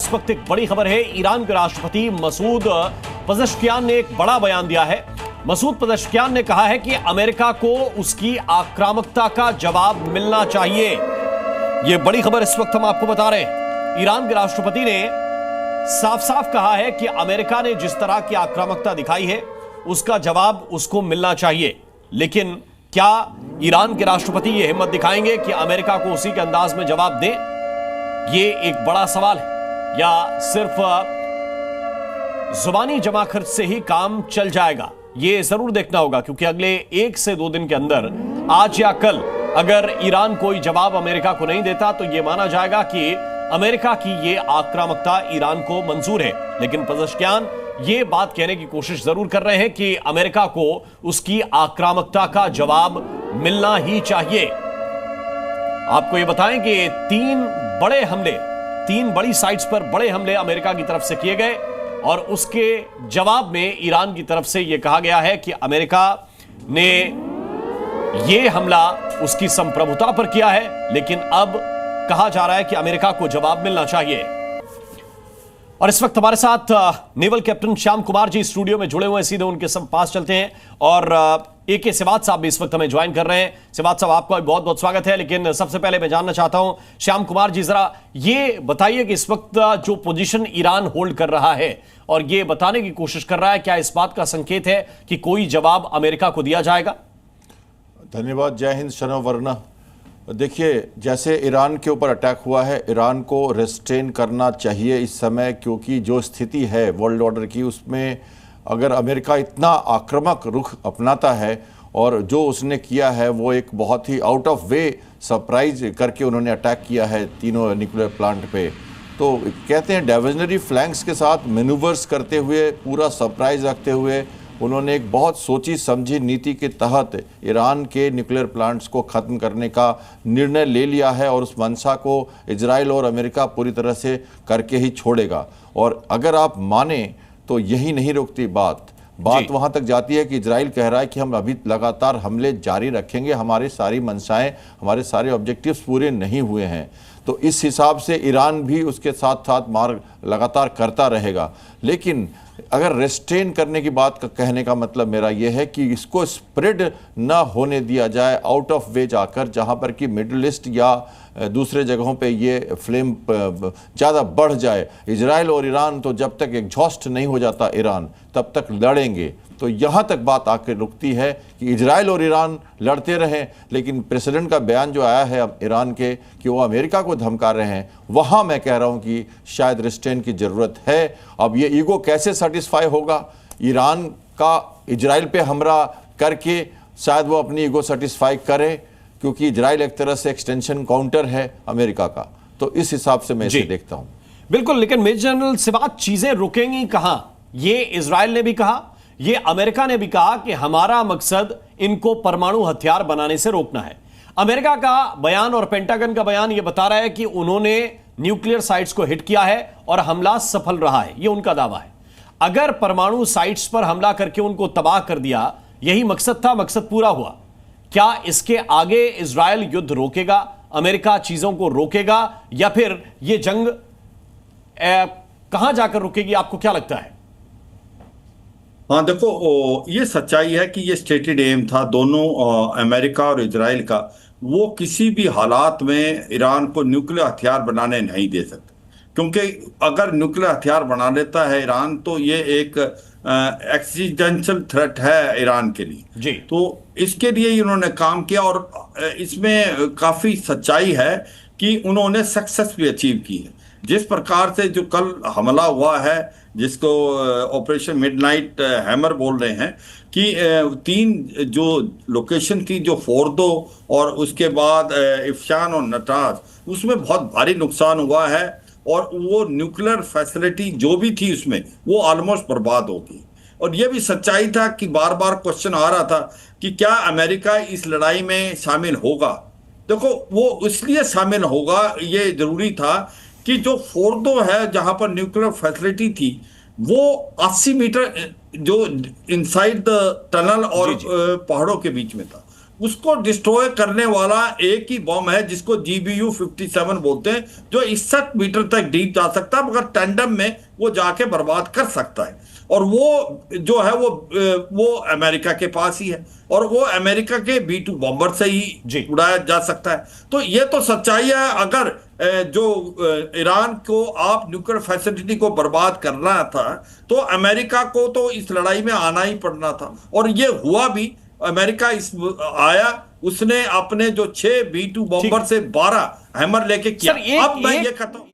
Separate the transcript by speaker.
Speaker 1: इस वक्त एक बड़ी खबर है। ईरान के राष्ट्रपति मसूद पज़ेश्कियान ने एक बड़ा बयान दिया है। मसूद पज़ेश्कियान ने कहा है कि अमेरिका को उसकी आक्रामकता का जवाब मिलना चाहिए। यह बड़ी खबर इस वक्त हम आपको बता रहे हैं। ईरान के राष्ट्रपति ने साफ साफ कहा है कि अमेरिका ने जिस तरह की आक्रामकता दिखाई है उसका जवाब उसको मिलना चाहिए। लेकिन क्या ईरान के राष्ट्रपति यह हिम्मत दिखाएंगे कि अमेरिका को उसी के अंदाज में जवाब दें? यह एक बड़ा सवाल है। या सिर्फ जुबानी जमाखर्च से ही काम चल जाएगा, यह जरूर देखना होगा, क्योंकि अगले 1 से 2 दिन के अंदर, आज या कल, अगर ईरान कोई जवाब अमेरिका को नहीं देता तो यह माना जाएगा कि अमेरिका की यह आक्रामकता ईरान को मंजूर है। लेकिन पज़ेश्कियान ये बात कहने की कोशिश जरूर कर रहे हैं कि अमेरिका को उसकी आक्रामकता का जवाब मिलना ही चाहिए। आपको यह बताएं कि 3 बड़ी साइट्स पर बड़े हमले अमेरिका की तरफ से किए गए और उसके जवाब में ईरान की तरफ से यह कहा गया है कि अमेरिका ने यह हमला उसकी संप्रभुता पर किया है, लेकिन अब कहा जा रहा है कि अमेरिका को जवाब मिलना चाहिए। और इस वक्त हमारे साथ naval captain Shyam Kumar ji studio में जुड़े हुए हैं। सीधे उनके पास चलते हैं और AK सिवात साहब भी इस वक्त हमें ज्वाइन कर रहे हैं। सिवात साहब, आपका बहुत बहुत स्वागत है। लेकिन सबसे पहले मैं जानना चाहता हूं, श्याम कुमार जी, जरा ये बताइए कि इस वक्त जो पोजीशन ईरान होल्ड कर रहा है और ये बताने की कोशिश कर रहा है, क्या इस बात का संकेत है कि कोई जवाब अमेरिका को दिया जाएगा?
Speaker 2: धन्यवाद। जय हिंद, शनो वरना। देखिए, जैसे ईरान के ऊपर अटैक हुआ है, ईरान को रेस्ट्रेन करना चाहिए इस समय, क्योंकि जो स्थिति है वर्ल्ड ऑर्डर की, उसमें अगर अमेरिका इतना आक्रामक रुख अपनाता है और जो उसने किया है वो एक बहुत ही आउट ऑफ वे सरप्राइज करके उन्होंने अटैक किया है तीनों न्यूक्लियर प्लांट पे, तो कहते हैं डाइवर्जनरी फ्लैंक्स के साथ मैनूवर्स करते हुए, पूरा सरप्राइज रखते हुए उन्होंने एक बहुत सोची समझी नीति के तहत ईरान के न्यूक्लियर प्लांट्स को ख़त्म करने का निर्णय ले लिया है और उस मंशा को इजराइल और अमेरिका पूरी तरह से करके ही छोड़ेगा। और अगर आप माने तो यही नहीं रुकती बात वहाँ तक जाती है कि इजराइल कह रहा है कि हम अभी लगातार हमले जारी रखेंगे, हमारी सारी मंशाएं, हमारे सारे ऑब्जेक्टिव्स पूरे नहीं हुए हैं। तो इस हिसाब से ईरान भी उसके साथ साथ मार लगातार करता रहेगा। लेकिन अगर रेस्ट्रेन करने की बात का कहने का मतलब मेरा यह है कि इसको स्प्रेड ना होने दिया जाए आउट ऑफ वे जाकर, जहां पर कि मिडिल ईस्ट या दूसरे जगहों पे ये फ्लेम ज़्यादा बढ़ जाए। इजराइल और ईरान तो जब तक एग्जॉस्ट नहीं हो जाता ईरान, तब तक लड़ेंगे। तो यहाँ तक बात आकर रुकती है कि इजराइल और ईरान लड़ते रहें, लेकिन प्रेसिडेंट का बयान जो आया है ईरान के कि वो अमेरिका को धमका रहे हैं, वहाँ मैं कह रहा हूँ कि शायद रिस्ट्रेन की ज़रूरत है। अब ये ईगो कैसे सेटिस्फाई होगा? ईरान का इजराइल पे हमला करके शायद वो अपनी ईगो सेटिस्फाई करे, क्योंकि इजराइल एक तरह से एक्सटेंशन काउंटर है अमेरिका का। तो इस हिसाब से मैं इसे देखता हूँ।
Speaker 1: बिल्कुल, लेकिन मेजर जनरल सिवात, चीजें रुकेंगी कहाँ? ये इजराइल ने भी कहा, ये अमेरिका ने भी कहा कि हमारा मकसद इनको परमाणु हथियार बनाने से रोकना है। अमेरिका का बयान और पेंटागन का बयान यह बता रहा है कि उन्होंने न्यूक्लियर साइट्स को हिट किया है और हमला सफल रहा है, यह उनका दावा है। अगर परमाणु साइट्स पर हमला करके उनको तबाह कर दिया, यही मकसद था, मकसद पूरा हुआ, क्या इसके आगे इजराइल युद्ध रोकेगा, अमेरिका चीजों को रोकेगा, या फिर यह जंग कहां जाकर रुकेगी? आपको क्या लगता है?
Speaker 3: हाँ, देखो, ये सच्चाई है कि ये स्टेटेड एम था दोनों अमेरिका और इजराइल का। वो किसी भी हालात में ईरान को न्यूक्लियर हथियार बनाने नहीं दे सकते, क्योंकि अगर न्यूक्लियर हथियार बना लेता है ईरान तो ये एक एक्सिस्टेंशियल थ्रेट है ईरान के लिए
Speaker 1: जी।
Speaker 3: तो इसके लिए ही उन्होंने काम किया और इसमें काफ़ी सच्चाई है कि उन्होंने सक्सेस भी अचीव की है। जिस प्रकार से जो कल हमला हुआ है, जिसको ऑपरेशन मिडनाइट हैमर बोल रहे हैं, कि 3 जो लोकेशन थी, जो फोर्दो और उसके बाद इफ्शान और नटाज, उसमें बहुत भारी नुकसान हुआ है और वो न्यूक्लियर फैसिलिटी जो भी थी उसमें वो ऑलमोस्ट बर्बाद हो गई। और ये भी सच्चाई था कि बार बार क्वेश्चन आ रहा था कि क्या अमेरिका इस लड़ाई में शामिल होगा। देखो, वो इसलिए शामिल होगा, ये जरूरी था कि जो फोर्दो है जहां पर न्यूक्लियर फैसिलिटी थी, वो 80 मीटर जो इनसाइड द टनल और पहाड़ों के बीच में था, उसको डिस्ट्रॉय करने वाला एक ही बम है जिसको GBU-57 बोलते हैं, जो 61 मीटर तक डीप जा सकता है, मगर टैंडम में वो जाके बर्बाद कर सकता है। और वो जो है वो अमेरिका के पास ही है, और वो अमेरिका के B-2 बॉम्बर से ही उड़ाया जा सकता है। तो ये तो सच्चाई है। अगर जो ईरान को आप न्यूक्लियर फैसिलिटी को बर्बाद करना था, तो अमेरिका को तो इस लड़ाई में आना ही पड़ना था, और ये हुआ भी। अमेरिका आया, उसने अपने जो 6 B-2 बॉम्बर से 12 हैमर लेके किया। अब मैं ये कहता हूं